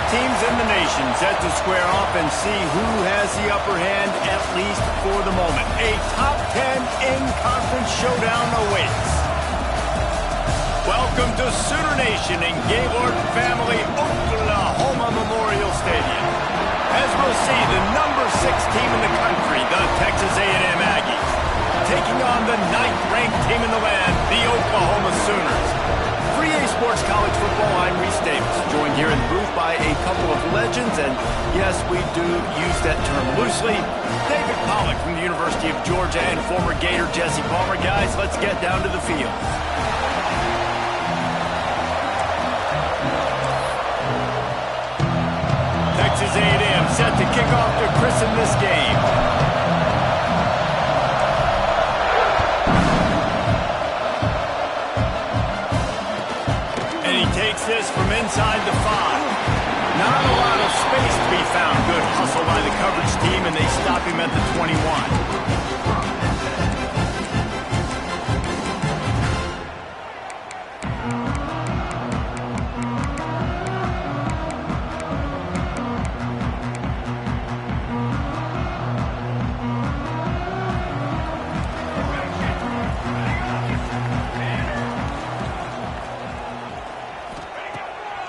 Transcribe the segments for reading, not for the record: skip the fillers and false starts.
teams in the nation set to square off and see who has the upper hand, at least for the moment. A top 10 in-conference showdown awaits. Welcome to Sooner Nation in Gaylord Family Oklahoma Memorial Stadium. As we'll see, the number 6 team in the country, the Texas A&M Aggies, taking on the 9th-ranked team in the land, the Oklahoma Sooners. Free A Sports College Football, I'm Reese Davis, joined here in the booth by a couple of legends, and yes, we do use that term loosely. David Pollack from the University of Georgia and former Gator Jesse Palmer. Guys, let's get down to the field. Texas A&M set to kick off to christen this game. And he takes this from inside the 5. Not a lot of space to be found. Good hustle by the coverage team, and they stop him at the 21.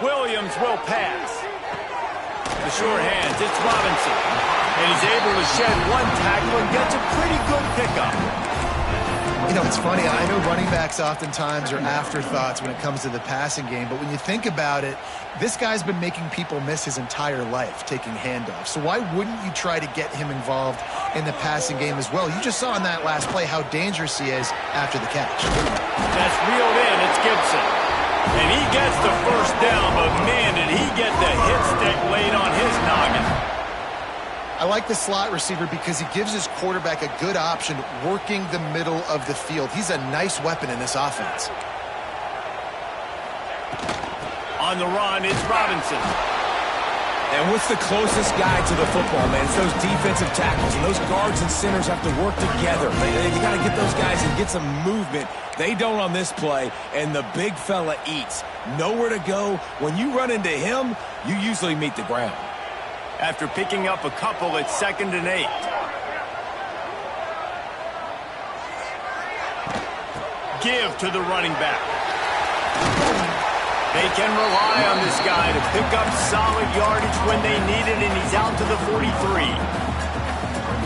Williams will pass. The short hands, it's Robinson. And he's able to shed one tackle and gets a pretty good pickup. You know, it's funny. I know running backs oftentimes are afterthoughts when it comes to the passing game. But when you think about it, this guy's been making people miss his entire life taking handoffs. So why wouldn't you try to get him involved in the passing game as well? You just saw in that last play how dangerous he is after the catch. That's reeled in. It's Gibson. And he gets the first down, but man, did he get the hit stick laid on his noggin. I like the slot receiver because he gives his quarterback a good option working the middle of the field. He's a nice weapon in this offense. On the run, it's Robinson. And what's the closest guy to the football, man? It's those defensive tackles, and those guards and centers have to work together. You got to get those guys and get some movement. They don't on this play, and the big fella eats. Nowhere to go. When you run into him, you usually meet the ground. After picking up a couple, it's 2nd and 8. Give to the running back. They can rely on this guy to pick up solid yardage when they need it, and he's out to the 43.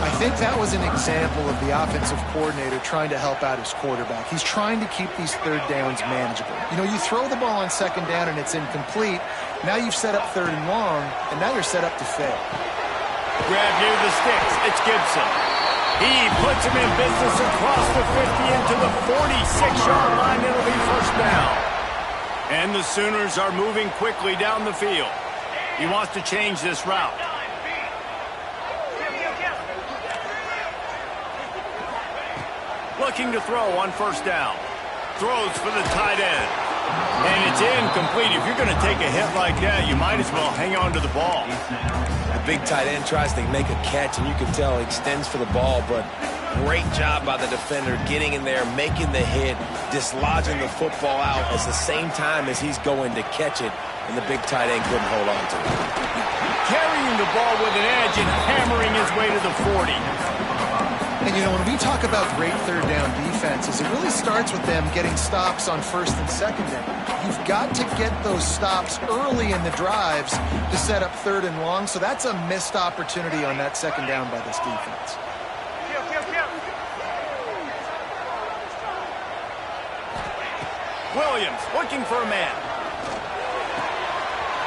I think that was an example of the offensive coordinator trying to help out his quarterback. He's trying to keep these third downs manageable. You know, you throw the ball on 2nd down and it's incomplete. Now you've set up 3rd and long, and now you're set up to fail. Grab near the sticks. It's Gibson. He puts him in business across the 50 into the 46-yard line. It'll be first down. And the Sooners are moving quickly down the field. He wants to change this route. Looking to throw on first down. Throws for the tight end. And it's incomplete. If you're going to take a hit like that, you might as well hang on to the ball. The big tight end tries to make a catch, and you can tell he extends for the ball, but great job by the defender getting in there, making the hit, dislodging the football out at the same time as he's going to catch it, and the big tight end couldn't hold on to it. Carrying the ball with an edge and hammering his way to the 40. And, you know, when we talk about great third down defenses, it really starts with them getting stops on 1st and 2nd down. You've got to get those stops early in the drives to set up 3rd and long, so that's a missed opportunity on that 2nd down by this defense. Williams looking for a man.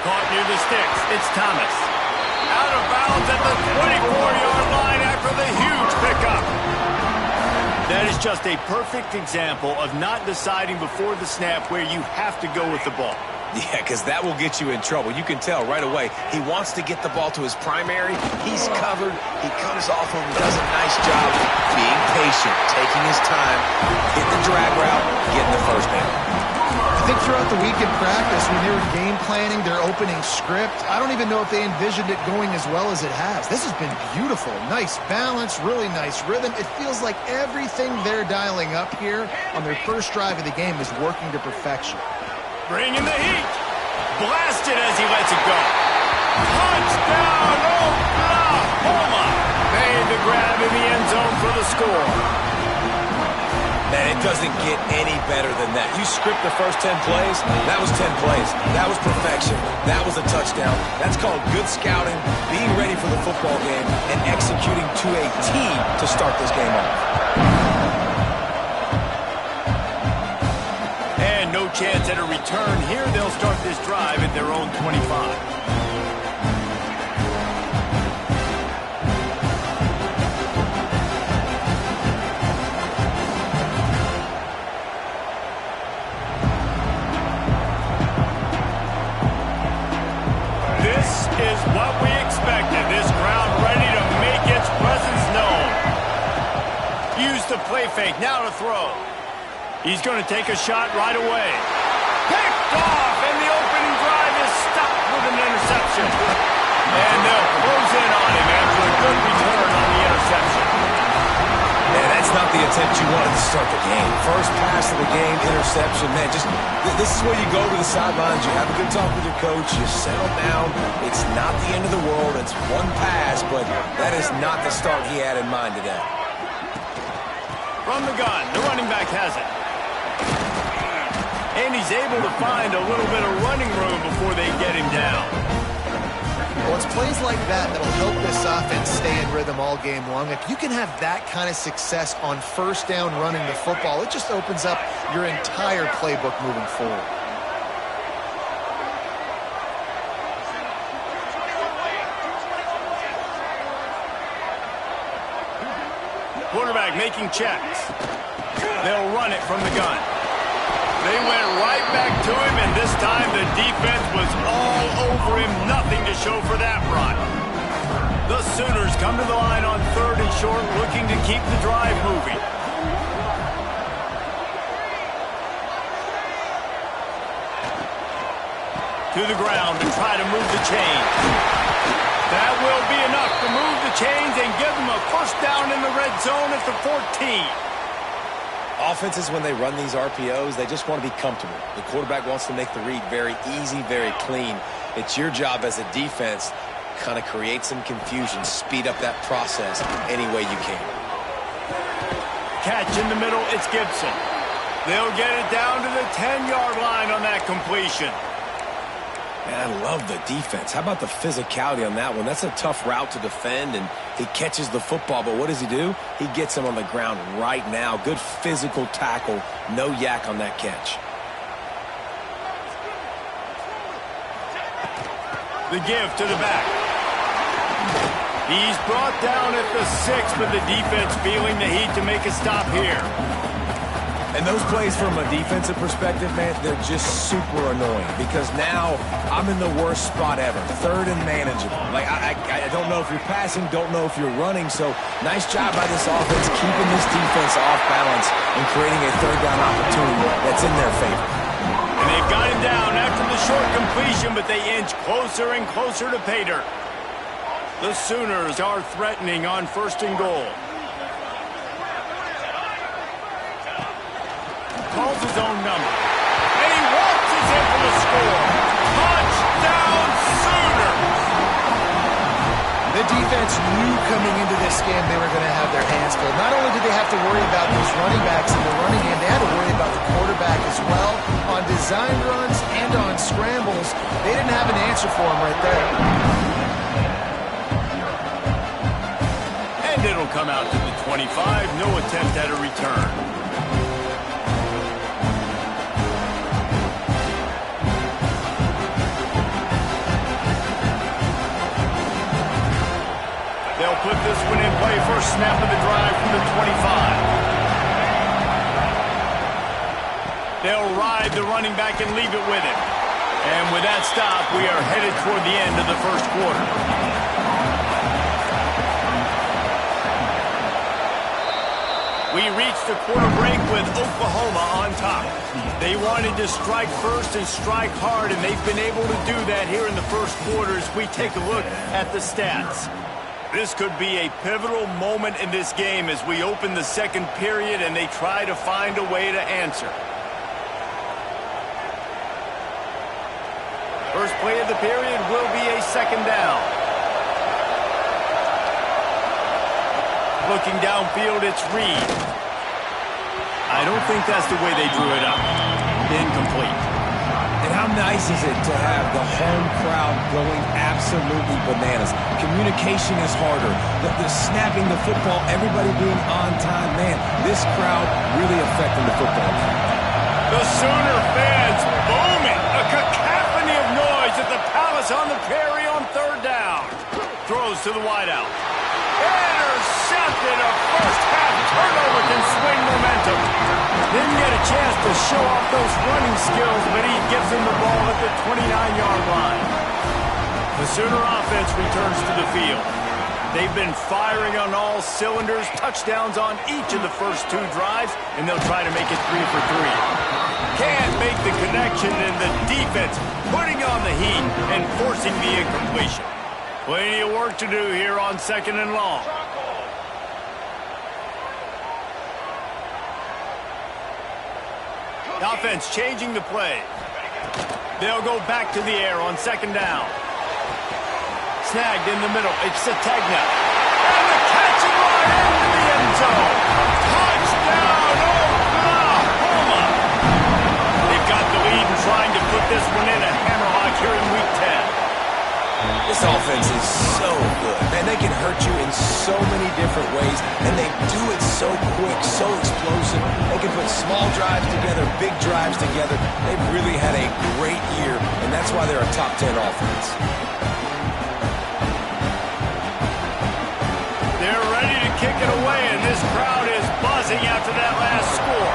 Caught near the sticks. It's Thomas. Out of bounds at the 24-yard line after the huge pickup. That is just a perfect example of not deciding before the snap where you have to go with the ball. Yeah, because that will get you in trouble. You can tell right away he wants to get the ball to his primary. He's covered. He comes off him, does a nice job being patient, taking his time, hit the drag route, getting the first down. I think throughout the week in practice, when they were game planning their opening script, I don't even know if they envisioned it going as well as it has. This has been beautiful. Nice balance, really nice rhythm. It feels like everything they're dialing up here on their first drive of the game is working to perfection. Bringing the heat. Blasted as he lets it go. Touchdown, Oklahoma! Made the grab in the end zone for the score. Man, it doesn't get any better than that. You script the first 10 plays, that was 10 plays. That was perfection. That was a touchdown. That's called good scouting, being ready for the football game, and executing to a team to start this game off. And no chance at a return here. They'll start this drive at their own 25. What we expected. This crowd ready to make its presence known. Use the play fake. Now to throw. He's going to take a shot right away. Picked off, and the opening drive is stopped with an interception. And they'll close in on him after a good return on the interception. Man, that's not the attempt you wanted to start the game. First pass of the game, interception. Man, this is where you go to the sidelines. You have a good talk with your coach. You settle down. It's not the end of the world. It's one pass, but that is not the start he had in mind today. From the gun, the running back has it. And he's able to find a little bit of running room before they get him down. Well, it's plays like that that'll help this offense stay in rhythm all game long. If you can have that kind of success on first down running the football, it just opens up your entire playbook moving forward. Quarterback making checks. They'll run it from the gun. They went right back to him, and this time the defense was all over him. Nothing to show for that run. The Sooners come to the line on 3rd and short, looking to keep the drive moving. To the ground to try to move the chains. That will be enough to move the chains and give them a first down in the red zone at the 14. Offenses, when they run these RPOs, they just want to be comfortable. The quarterback wants to make the read very easy, very clean. It's your job as a defense to kind of create some confusion, speed up that process any way you can. Catch in the middle, it's Gibson. They'll get it down to the 10-yard line on that completion. Man, I love the defense. How about the physicality on that one? That's a tough route to defend, and he catches the football, but what does he do? He gets him on the ground right now. Good physical tackle. No yak on that catch. The give to the back. He's brought down at the 6, but the defense feeling the heat to make a stop here. And those plays from a defensive perspective, man, they're just super annoying because now I'm in the worst spot ever. 3rd and manageable. Like, I don't know if you're passing, don't know if you're running. So nice job by this offense keeping this defense off balance and creating a 3rd down opportunity that's in their favor. And they've got him down after the short completion, but they inch closer and closer to pay dirt. The Sooners are threatening on 1st and goal. Calls his own number. And he waltzes in for the score. Touchdown, Sooners! The defense knew coming into this game they were going to have their hands full. Not only did they have to worry about those running backs in the running game, they had to worry about the quarterback as well. On design runs and on scrambles, they didn't have an answer for him right there. And it'll come out to the 25. No attempt at a return. They'll put this one in play. First snap of the drive from the 25. They'll ride the running back and leave it with him. And with that stop, we are headed toward the end of the first quarter. We reached the quarter break with Oklahoma on top. They wanted to strike first and strike hard, and they've been able to do that here in the first quarter as we take a look at the stats. This could be a pivotal moment in this game as we open the second period and they try to find a way to answer. First play of the period will be a second down. Looking downfield, it's Reed. I don't think that's the way they drew it up. Incomplete. And how nice is it to have the home crowd going absolutely bananas? Communication is harder. The snapping the football, everybody being on time. Man, this crowd really affecting the football game. The Sooner fans booming. A cacophony of noise at the Palace on the Prairie on third down. Throws to the wideout. Intercepted. A first-half turnover can swing momentum. Didn't get a chance to show off those running skills, but he gives him the ball at the 29-yard line. The Sooner offense returns to the field. They've been firing on all cylinders, touchdowns on each of the first two drives, and they'll try to make it 3 for 3. Can't make the connection, and the defense putting on the heat and forcing the incompletion. Plenty of work to do here on second and long. The offense changing the play. They'll go back to the air on second down. Snagged in the middle. It's Sategna. And the catch and run into the end zone. Touchdown, Oklahoma. They've got the lead and trying to put this one in a hammerlock here in Week 10. This offense is so good. Man, they can hurt you in so many different ways, and they do it so quick, so explosive. They can put small drives together, big drives together. They've really had a great year, and that's why they're a top 10 offense. They're ready to kick it away, and this crowd is buzzing after that last score.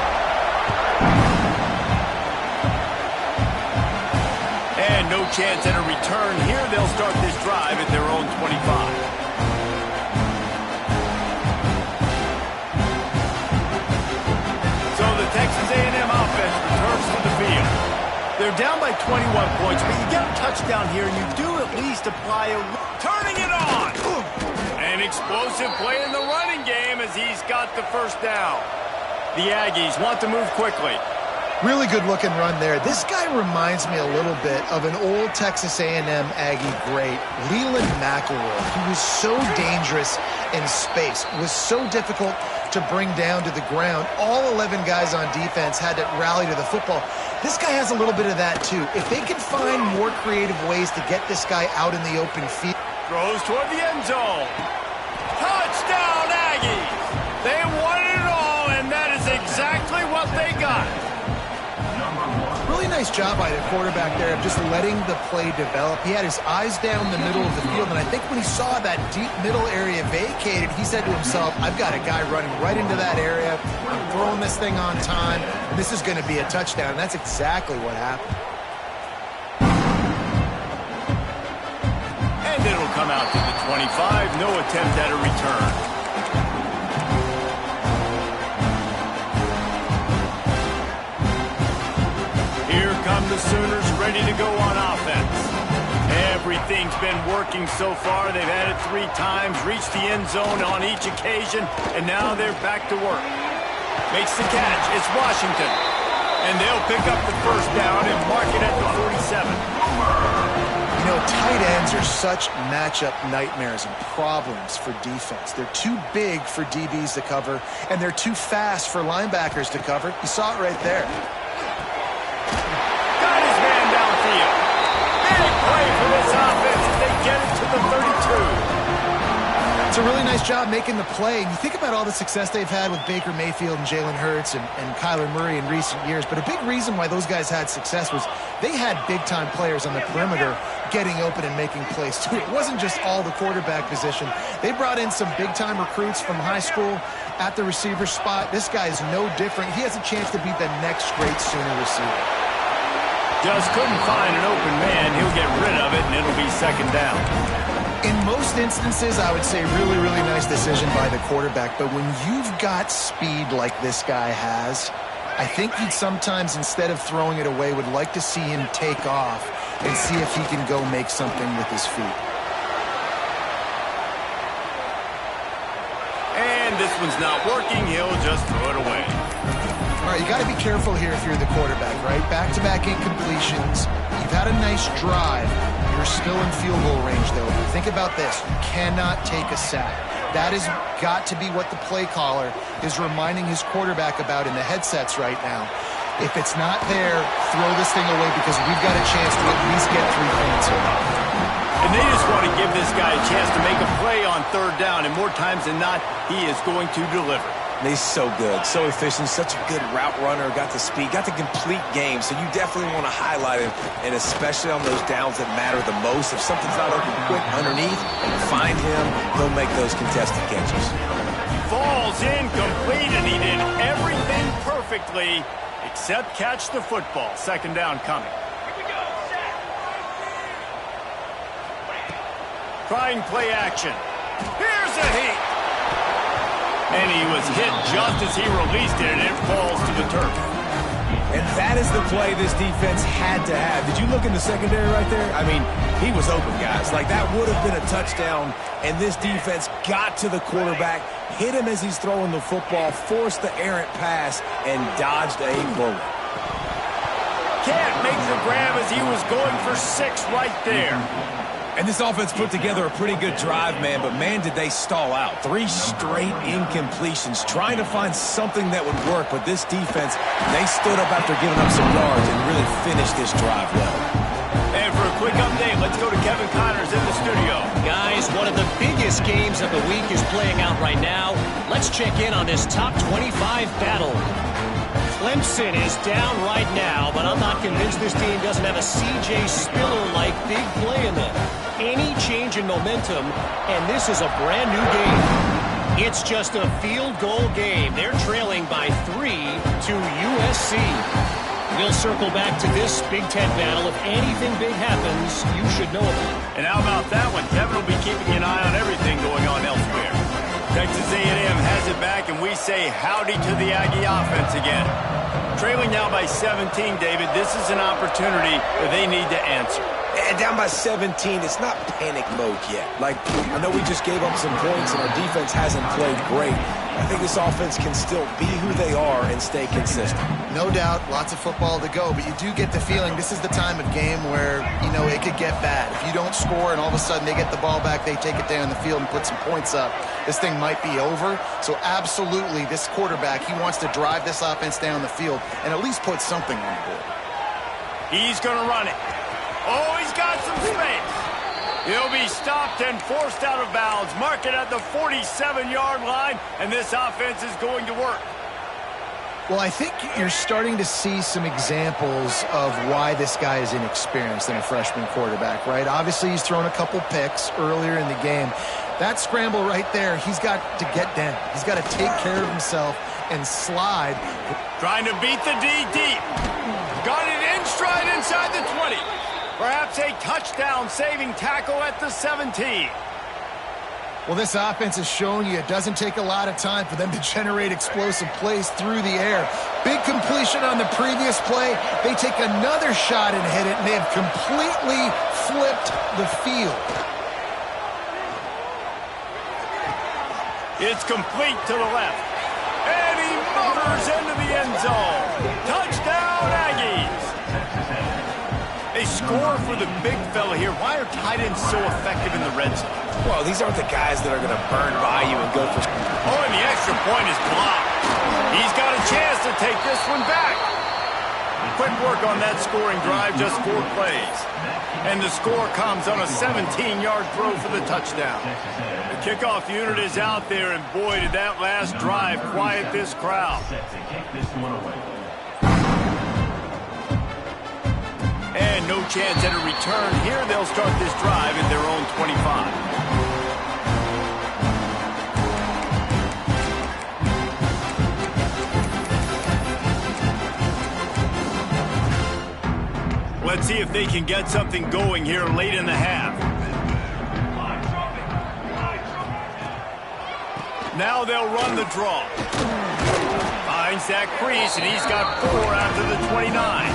And no chance at a return here. They'll start this drive at their own 25. So the Texas A&M offense returns to the field. They're down by 21 points, but you get a touchdown here, and you do at least apply a... Turning it on! An explosive play in the running game as he's got the first down. The Aggies want to move quickly. Really good-looking run there. This guy reminds me a little bit of an old Texas A&M Aggie great, Leland McElroy. He was so dangerous in space, was so difficult to bring down to the ground. All 11 guys on defense had to rally to the football. This guy has a little bit of that, too. If they can find more creative ways to get this guy out in the open field. Throws toward the end zone. Touchdown, Aggies! They won it all, and that is exactly what they got. Really nice job by the quarterback there of just letting the play develop. He had his eyes down the middle of the field, and I think when he saw that deep middle area vacated, he said to himself, I've got a guy running right into that area. I'm throwing this thing on time. This is going to be a touchdown, and that's exactly what happened. And it'll come out to the 25. No attempt at a return. The Sooners ready to go on offense. Everything's been working so far. They've had it 3 times, reached the end zone on each occasion, and now they're back to work. Makes the catch. It's Washington. And they'll pick up the first down and mark it at the 47. You know, tight ends are such matchup nightmares and problems for defense. They're too big for DBs to cover, and they're too fast for linebackers to cover. You saw it right there. Play for this offense as they get it to the 32. It's a really nice job making the play. And you think about all the success they've had with Baker Mayfield and Jalen Hurts and Kyler Murray in recent years. But a big reason why those guys had success was they had big-time players on the perimeter getting open and making plays too. It wasn't just all the quarterback position. They brought in some big-time recruits from high school at the receiver spot. This guy is no different. He has a chance to be the next great Sooner receiver. Just couldn't find an open man. He'll get rid of it, and it'll be second down. In most instances, I would say really, really nice decision by the quarterback. But when you've got speed like this guy has, I think he'd sometimes, instead of throwing it away, would like to see him take off and see if he can go make something with his feet. And this one's not working. He'll just throw it away. All right, you got to be careful here if you're the quarterback, right? Back-to-back incompletions. You've you've had a nice drive. You're still in field goal range, though. Think about this. You cannot take a sack. That has got to be what the play caller is reminding his quarterback about in the headsets right now. If it's not there, throw this thing away because we've got a chance to at least get 3 points here. And they just want to give this guy a chance to make a play on third down, and more times than not, he is going to deliver. He's so good, so efficient, such a good route runner, got the speed, got the complete game, so you definitely want to highlight him, and especially on those downs that matter the most. If something's not open quick underneath, find him, he'll make those contested catches. Falls incomplete, and he did everything perfectly except catch the football. Second down coming. Trying play action. Here's a heat. And he was hit just as he released it, and it falls to the turf. And that is the play this defense had to have. Did you look in the secondary right there? I mean, he was open, guys. Like, that would have been a touchdown, and this defense got to the quarterback, hit him as he's throwing the football, forced the errant pass, and dodged a bullet. Can't make the grab as he was going for 6 right there. And this offense put together a pretty good drive, man, but man, did they stall out. 3 straight incompletions, trying to find something that would work, but this defense, they stood up after giving up some yards and really finished this drive well. And for a quick update, let's go to Kevin Connors in the studio. Guys, one of the biggest games of the week is playing out right now. Let's check in on this top 25 battle. Clemson is down right now, but I'm not convinced this team doesn't have a C.J. Spiller-like big play in them. Any change in momentum, and this is a brand new game. It's just a field goal game. They're trailing by 3 to USC. We'll circle back to this Big Ten battle. If anything big happens, you should know about it. And how about that one? Kevin will be keeping an eye on everything going on elsewhere. Texas A&M has it back, and we say howdy to the Aggie offense again. Trailing now by 17, David. This is an opportunity that they need to answer. And down by 17, it's not panic mode yet. Like, I know we just gave up some points, and our defense hasn't played great. I think this offense can still be who they are and stay consistent. No doubt, lots of football to go, but you do get the feeling this is the time of game where, you know, it could get bad. If you don't score and all of a sudden they get the ball back, they take it down the field and put some points up, this thing might be over. So absolutely, this quarterback, he wants to drive this offense down the field and at least put something on the board. He's going to run it. Oh, he's got some space. He'll be stopped and forced out of bounds. Mark it at the 47-yard line, and this offense is going to work. Well, I think you're starting to see some examples of why this guy is inexperienced in a freshman quarterback, right? Obviously, he's thrown a couple picks earlier in the game. That scramble right there, he's got to get down. He's got to take care of himself and slide. Trying to beat the D deep. Got it in stride inside the 20. Perhaps a touchdown-saving tackle at the 17. Well, this offense has shown you it doesn't take a lot of time for them to generate explosive plays through the air. Big completion on the previous play. They take another shot and hit it, and they have completely flipped the field. It's complete to the left. And he motors into the end zone. Touchdown, Aggies. They score for the big fella here. Why are tight ends so effective in the red zone? Well, these aren't the guys that are going to burn by you and go for... Oh, and the extra point is blocked. He's got a chance to take this one back. Quick work on that scoring drive, just 4 plays. And the score comes on a 17-yard throw for the touchdown. The kickoff unit is out there, and boy, did that last drive quiet this crowd. And no chance at a return here. They'll start this drive at their own 25. Let's see if they can get something going here late in the half. Now they'll run the draw. Finds that crease, and he's got 4 after the 29.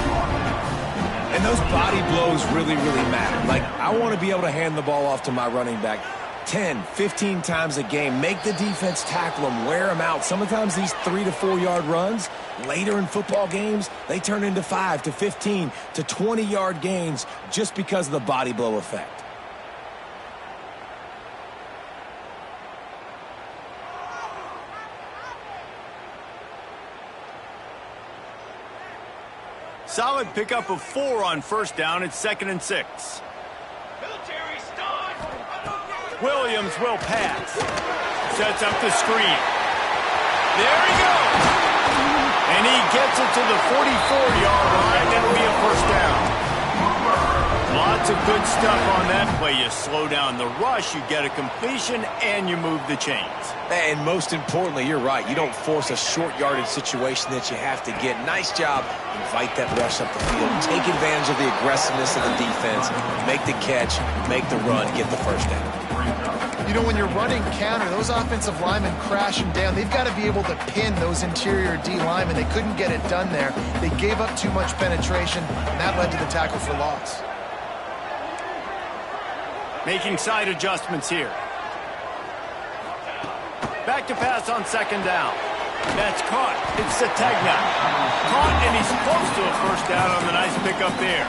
And those body blows really, really matter. Like, I want to be able to hand the ball off to my running back 10, 15 times a game. Make the defense tackle them, wear them out. Sometimes these 3 to 4 yard runs, later in football games, they turn into 5 to 15 to 20 yard gains just because of the body blow effect. Solid pickup of 4 on first down. It's 2nd and 6. Williams will pass. Sets up the screen. There he goes. And he gets it to the 44-yard line. It'll be a first down. Lots of good stuff on that play. You slow down the rush, you get a completion, and you move the chains. And most importantly, you're right. You don't force a short yardage situation that you have to get. Nice job. Invite that rush up the field. Take advantage of the aggressiveness of the defense. Make the catch, make the run, get the first down. You know, when you're running counter, those offensive linemen crashing down, they've got to be able to pin those interior D linemen. They couldn't get it done there. They gave up too much penetration, and that led to the tackle for loss. Making side adjustments here. Back to pass on 2nd down. That's caught. It's Sategna. Caught, and he's close to a first down on the nice pickup there.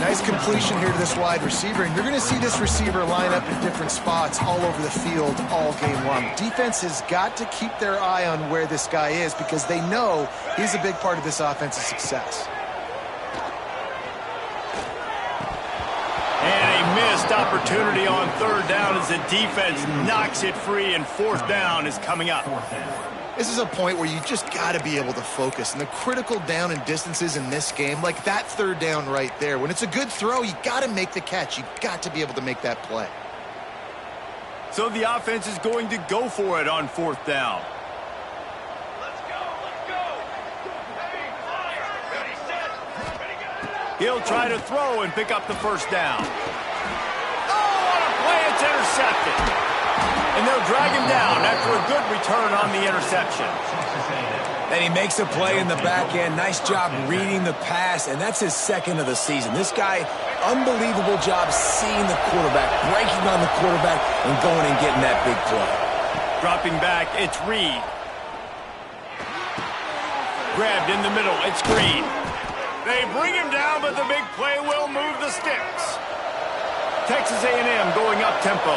Nice completion here to this wide receiver, and you're going to see this receiver line up in different spots all over the field all game long. Defense has got to keep their eye on where this guy is because they know he's a big part of this offense's success. And a missed opportunity on 3rd down as the defense knocks it free, and 4th down is coming up. This is a point where you just got to be able to focus. And the critical down and distances in this game, like that 3rd down right there, when it's a good throw, you got to make the catch. You got to be able to make that play. So the offense is going to go for it on 4th down. He'll try to throw and pick up the first down. Oh, what a play. It's intercepted. And they'll drag him down after a good return on the interception. And he makes a play in the back end. Nice job reading the pass, and that's his 2nd of the season. This guy, unbelievable job seeing the quarterback, breaking on the quarterback, and going and getting that big play. Dropping back, it's Reed. Grabbed in the middle, it's Green. They bring him down, but the big play will move the sticks. Texas A&M going up tempo.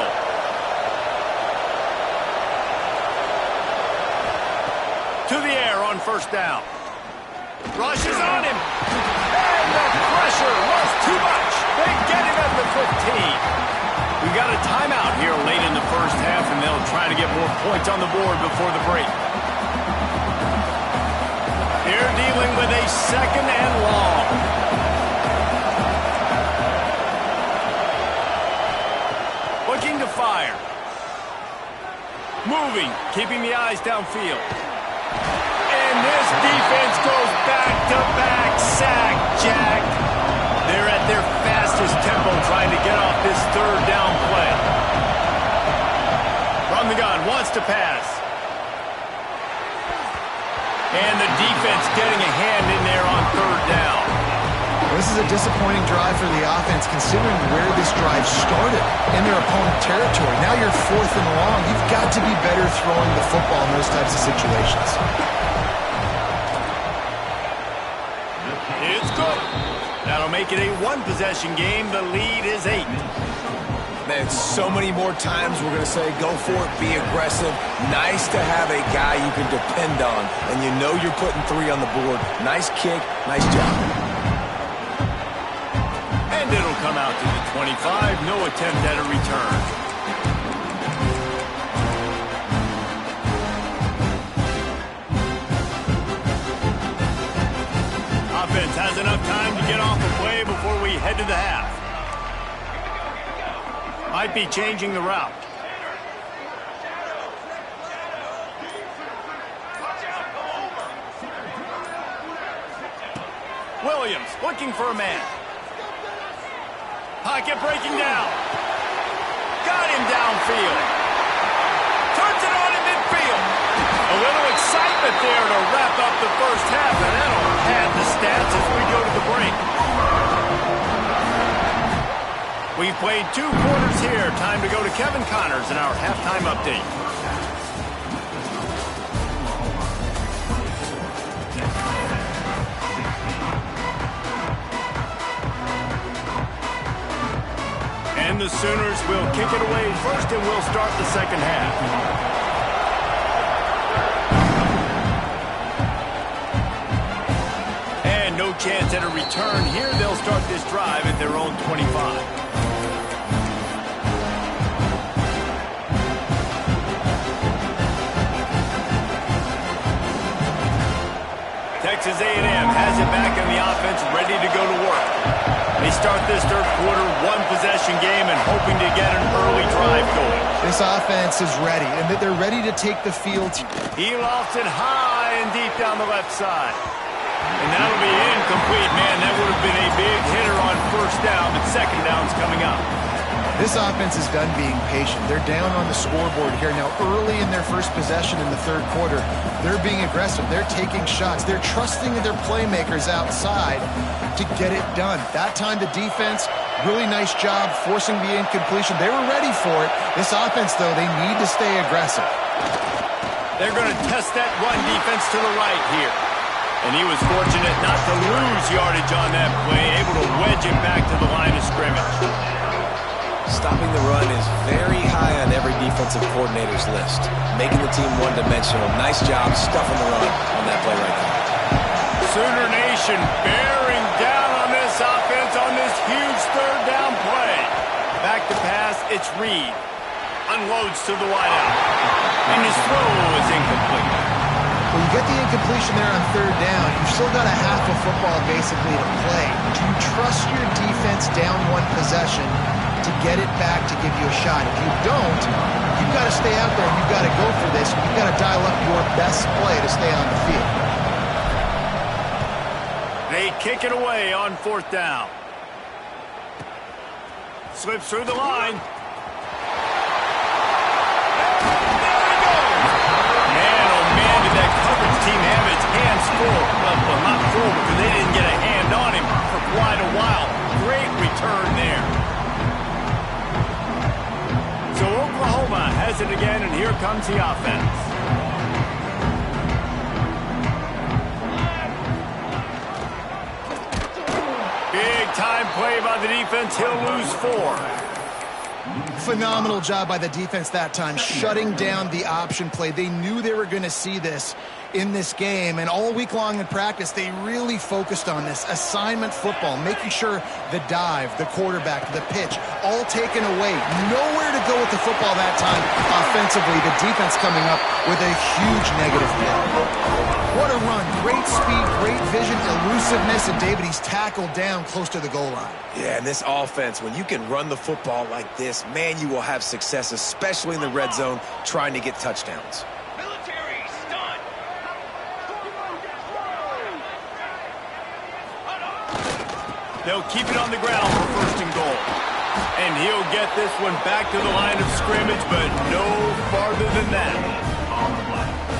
To the air on first down. Rush is on him. And the pressure was too much. They get him at the 15. We got a timeout here late in the first half, and they'll try to get more points on the board before the break. They're dealing with a 2nd and long. Looking to fire. Moving, keeping the eyes downfield. And this defense goes back-to-back sack, Jack. They're at their fastest tempo trying to get off this 3rd down play. From the gun, wants to pass. And the defense getting a hand in there on 3rd down. This is a disappointing drive for the offense considering where this drive started in their opponent territory. Now you're 4th and long. You've got to be better throwing the football in those types of situations. It's good. That'll make it a 1-possession game. The lead is 8. Man, so many more times we're going to say go for it, be aggressive. Nice to have a guy you can depend on, and you know you're putting 3 on the board. Nice kick, nice job. And it'll come out to the 25. No attempt at a return. Offense has enough time to get off the play before we head to the half. Might be changing the route. Williams looking for a man. Pocket breaking down. Got him downfield. Turns it on in midfield. A little excitement there to wrap up the first half, and that'll pad the stats as we go to the break. We've played 2 quarters here. Time time to go to Kevin Connors in our halftime update. And the Sooners will kick it away first, and we'll start the second half. No chance at a return here. They'll start this drive at their own 25. Texas A&M has it back in the offense, ready to go to work. They start this third quarter, one-possession game, and hoping to get an early drive going. This offense is ready, and they're ready to take the field. He lofts it high and deep down the left side. And that'll be incomplete, man. That would have been a big hitter on first down, but second down's coming up. This offense is done being patient. They're down on the scoreboard here. Now, early in their first possession in the third quarter, they're being aggressive. They're taking shots. They're trusting their playmakers outside to get it done. That time, the defense, really nice job forcing the incompletion. They were ready for it. This offense, though, they need to stay aggressive. They're going to test that run defense to the right here. And he was fortunate not to lose yardage on that play, able to wedge it back to the line of scrimmage. Stopping the run is very high on every defensive coordinator's list. Making the team one-dimensional. Nice job stuffing the run on that play right there. Sooner Nation bearing down on this offense on this huge third down play. Back to pass, it's Reed. Unloads to the wideout. And his throw is incomplete. When you get the incompletion there on third down, you've still got a half of football basically to play. Do you trust your defense down one possession to get it back to give you a shot? If you don't, you've got to stay out there and you've got to go for this. You've got to dial up your best play to stay on the field. They kick it away on fourth down. Slips through the line. That coverage team have its hands full. Well, not full because they didn't get a hand on him for quite a while. Great return there. So Oklahoma has it again, and here comes the offense. Big time play by the defense. He'll lose 4. Phenomenal job by the defense that time, shutting down the option play. They knew they were going to see this in this game, and all week long in practice, they really focused on this assignment football, making sure the dive, the quarterback, the pitch, all taken away. Nowhere to go with the football that time offensively. The defense coming up with a huge negative play. What a run. Great speed, great vision, elusiveness, and David, he's tackled down close to the goal line. Yeah, and this offense, when you can run the football like this, man, you will have success, especially in the red zone, trying to get touchdowns. Military stun. They'll keep it on the ground for first and goal. And he'll get this one back to the line of scrimmage, but no farther than that.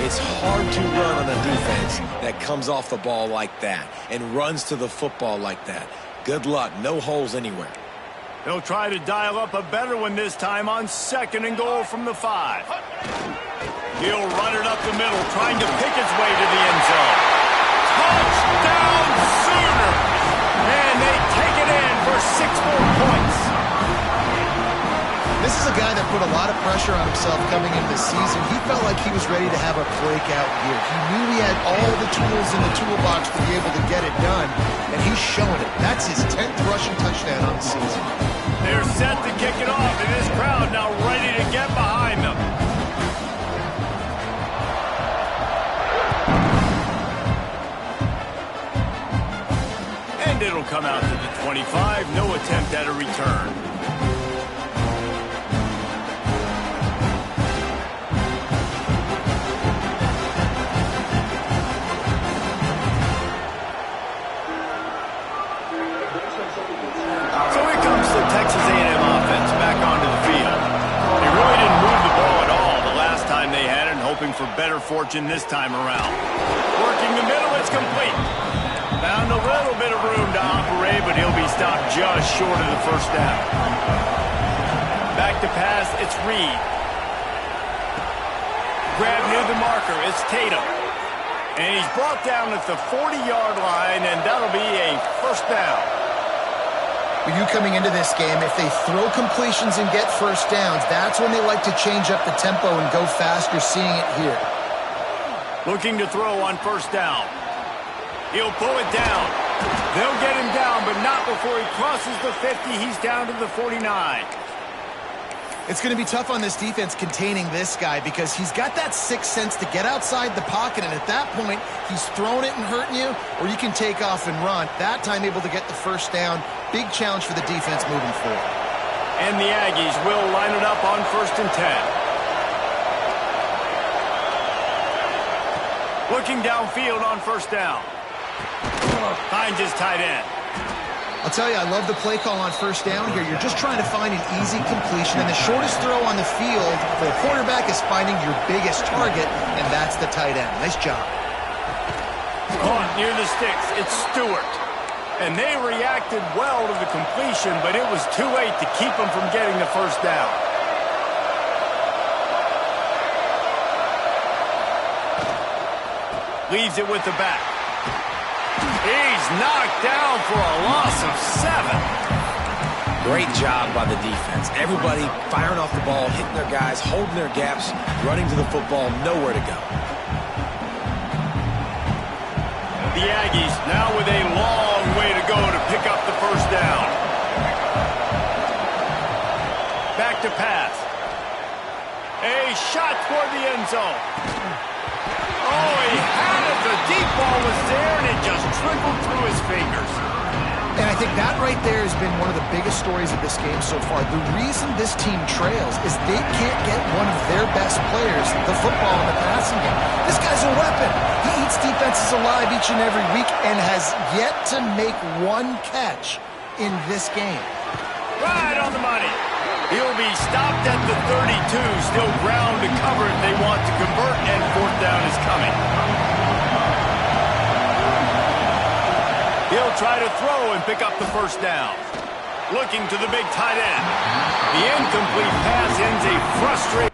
It's hard to run on a defense that comes off the ball like that and runs to the football like that. Good luck. No holes anywhere. They'll try to dial up a better one this time on second and goal from the 5. He'll run it up the middle, trying to pick his way to the end zone. Touchdown Sooners! And they take it in for 6 more points. This is a guy that put a lot of pressure on himself coming into the season. He felt like he was ready to have a breakout year. He knew he had all the tools in the toolbox to be able to get it done, and he's showing it. That's his 10th rushing touchdown on the season. They're set to kick it off, and this crowd now ready to get behind them. And it'll come out to the 25. No attempt at a return. Texas A&M offense back onto the field. They really didn't move the ball at all the last time they had it, and hoping for better fortune this time around. Working the middle, it's complete. Found a little bit of room to operate, but he'll be stopped just short of the first down. Back to to pass, it's Reed. Grab near the marker, it's Tatum. And he's brought down at the 40-yard line, and that'll be a first down. With you coming into this game, if they throw completions and get first downs, that's when they like to change up the tempo and go fast. You're seeing it here. Looking to throw on first down. He'll pull it down. They'll get him down, but not before he crosses the 50. He's down to the 49. It's going to be tough on this defense containing this guy because he's got that sixth sense to get outside the pocket, and at that point, he's throwing it and hurting you, or you can take off and run. That time able to get the first down. Big challenge for the defense moving forward. And the Aggies will line it up on 1st and 10. Looking downfield on first down. Finds his tight end. I'll tell you, I love the play call on first down here. You're just trying to find an easy completion, and the shortest throw on the field for a quarterback is finding your biggest target, and that's the tight end. Nice job. Caught near the sticks. It's Stewart. And they reacted well to the completion, but it was too late to keep them from getting the first down. Leaves it with the back. He's knocked down for a loss of 7. Great job by the defense. Everybody firing off the ball, hitting their guys, holding their gaps, running to the football, nowhere to go. The Aggies now with a long way to go to pick up the first down. Back to pass. A shot toward the end zone. Oh, he had it. The deep ball was there, and it just trickled through his fingers. And I think that right there has been one of the biggest stories of this game so far. The reason this team trails is they can't get one of their best players the football in the passing game. This guy's a weapon. He eats defenses alive each and every week and has yet to make one catch in this game. Right on the money. He'll be stopped at the 32. Still ground to cover if they want to convert, and fourth down is coming. He'll try to throw and pick up the first down. Looking to the big tight end. The incomplete pass ends a frustrating